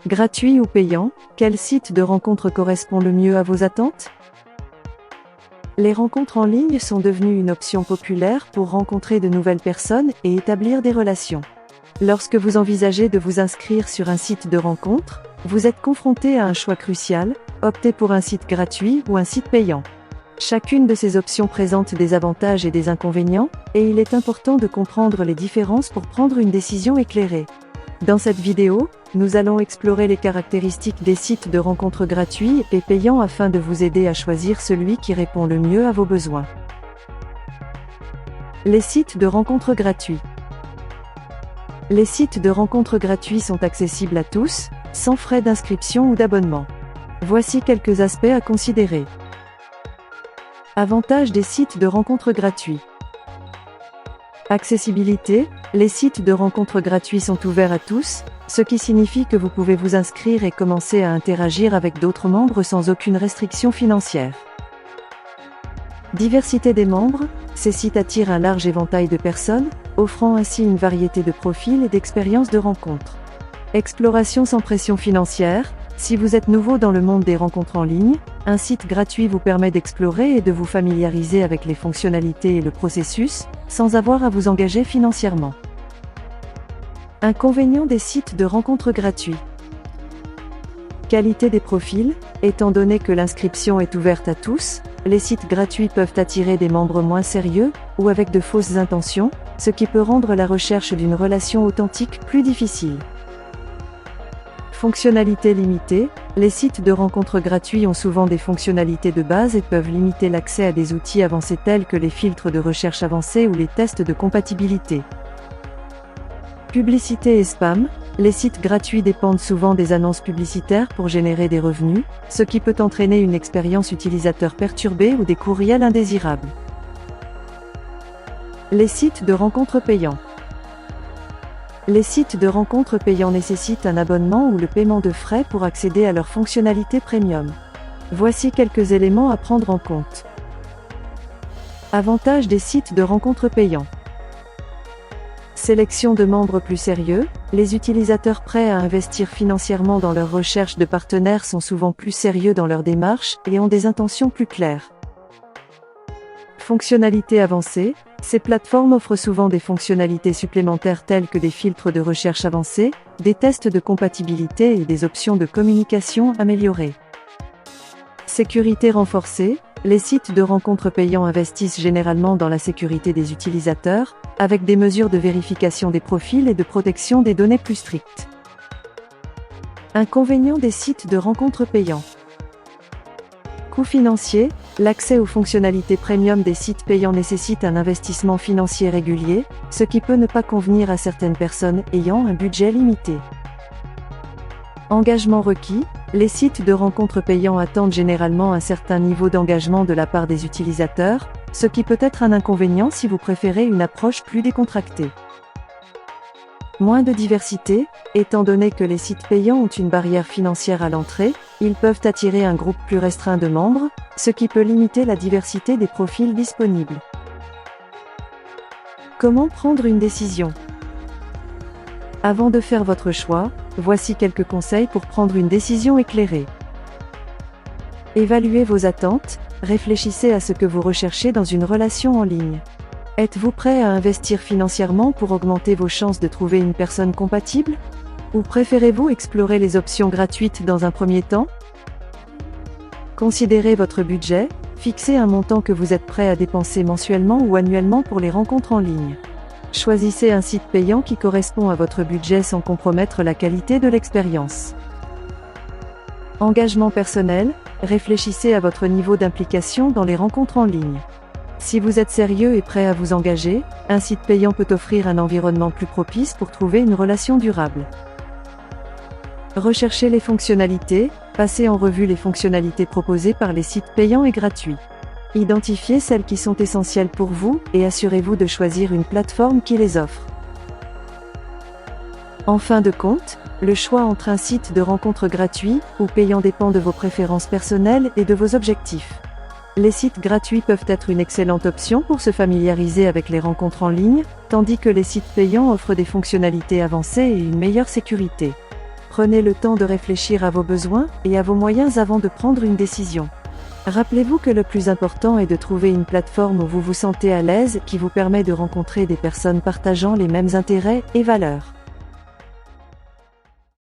Gratuit ou payant, quel site de rencontre correspond le mieux à vos attentes? Les rencontres en ligne sont devenues une option populaire pour rencontrer de nouvelles personnes et établir des relations. Lorsque vous envisagez de vous inscrire sur un site de rencontre, vous êtes confronté à un choix crucial: optez pour un site gratuit ou un site payant. Chacune de ces options présente des avantages et des inconvénients, et il est important de comprendre les différences pour prendre une décision éclairée. Dans cette vidéo, nous allons explorer les caractéristiques des sites de rencontres gratuits et payants afin de vous aider à choisir celui qui répond le mieux à vos besoins. Les sites de rencontres gratuits. Les sites de rencontres gratuits sont accessibles à tous, sans frais d'inscription ou d'abonnement. Voici quelques aspects à considérer. Avantages des sites de rencontres gratuits. Accessibilité, les sites de rencontres gratuits sont ouverts à tous, ce qui signifie que vous pouvez vous inscrire et commencer à interagir avec d'autres membres sans aucune restriction financière. Diversité des membres, ces sites attirent un large éventail de personnes, offrant ainsi une variété de profils et d'expériences de rencontres. Exploration sans pression financière, si vous êtes nouveau dans le monde des rencontres en ligne, un site gratuit vous permet d'explorer et de vous familiariser avec les fonctionnalités et le processus, sans avoir à vous engager financièrement. Inconvénients des sites de rencontres gratuits. Qualité des profils, étant donné que l'inscription est ouverte à tous, les sites gratuits peuvent attirer des membres moins sérieux, ou avec de fausses intentions, ce qui peut rendre la recherche d'une relation authentique plus difficile. Fonctionnalités limitées, les sites de rencontres gratuits ont souvent des fonctionnalités de base et peuvent limiter l'accès à des outils avancés tels que les filtres de recherche avancés ou les tests de compatibilité. Publicité et spam, les sites gratuits dépendent souvent des annonces publicitaires pour générer des revenus, ce qui peut entraîner une expérience utilisateur perturbée ou des courriels indésirables. Les sites de rencontres payants. Les sites de rencontres payants nécessitent un abonnement ou le paiement de frais pour accéder à leurs fonctionnalités premium. Voici quelques éléments à prendre en compte. Avantages des sites de rencontres payants. Sélection de membres plus sérieux, les utilisateurs prêts à investir financièrement dans leur recherche de partenaires sont souvent plus sérieux dans leur démarche et ont des intentions plus claires. Fonctionnalités avancées, ces plateformes offrent souvent des fonctionnalités supplémentaires telles que des filtres de recherche avancés, des tests de compatibilité et des options de communication améliorées. Sécurité renforcée, les sites de rencontres payants investissent généralement dans la sécurité des utilisateurs, avec des mesures de vérification des profils et de protection des données plus strictes. Inconvénients des sites de rencontres payants. Coût financier, l'accès aux fonctionnalités premium des sites payants nécessite un investissement financier régulier, ce qui peut ne pas convenir à certaines personnes ayant un budget limité. Engagement requis, les sites de rencontres payants attendent généralement un certain niveau d'engagement de la part des utilisateurs, ce qui peut être un inconvénient si vous préférez une approche plus décontractée. Moins de diversité, étant donné que les sites payants ont une barrière financière à l'entrée, ils peuvent attirer un groupe plus restreint de membres, ce qui peut limiter la diversité des profils disponibles. Comment prendre une décision? Avant de faire votre choix, voici quelques conseils pour prendre une décision éclairée. Évaluez vos attentes, réfléchissez à ce que vous recherchez dans une relation en ligne. Êtes-vous prêt à investir financièrement pour augmenter vos chances de trouver une personne compatible? Ou préférez-vous explorer les options gratuites dans un premier temps? Considérez votre budget, fixez un montant que vous êtes prêt à dépenser mensuellement ou annuellement pour les rencontres en ligne. Choisissez un site payant qui correspond à votre budget sans compromettre la qualité de l'expérience. Engagement personnel, réfléchissez à votre niveau d'implication dans les rencontres en ligne. Si vous êtes sérieux et prêt à vous engager, un site payant peut offrir un environnement plus propice pour trouver une relation durable. Recherchez les fonctionnalités, passez en revue les fonctionnalités proposées par les sites payants et gratuits. Identifiez celles qui sont essentielles pour vous et assurez-vous de choisir une plateforme qui les offre. En fin de compte, le choix entre un site de rencontre gratuit ou payant dépend de vos préférences personnelles et de vos objectifs. Les sites gratuits peuvent être une excellente option pour se familiariser avec les rencontres en ligne, tandis que les sites payants offrent des fonctionnalités avancées et une meilleure sécurité. Prenez le temps de réfléchir à vos besoins et à vos moyens avant de prendre une décision. Rappelez-vous que le plus important est de trouver une plateforme où vous vous sentez à l'aise qui vous permet de rencontrer des personnes partageant les mêmes intérêts et valeurs.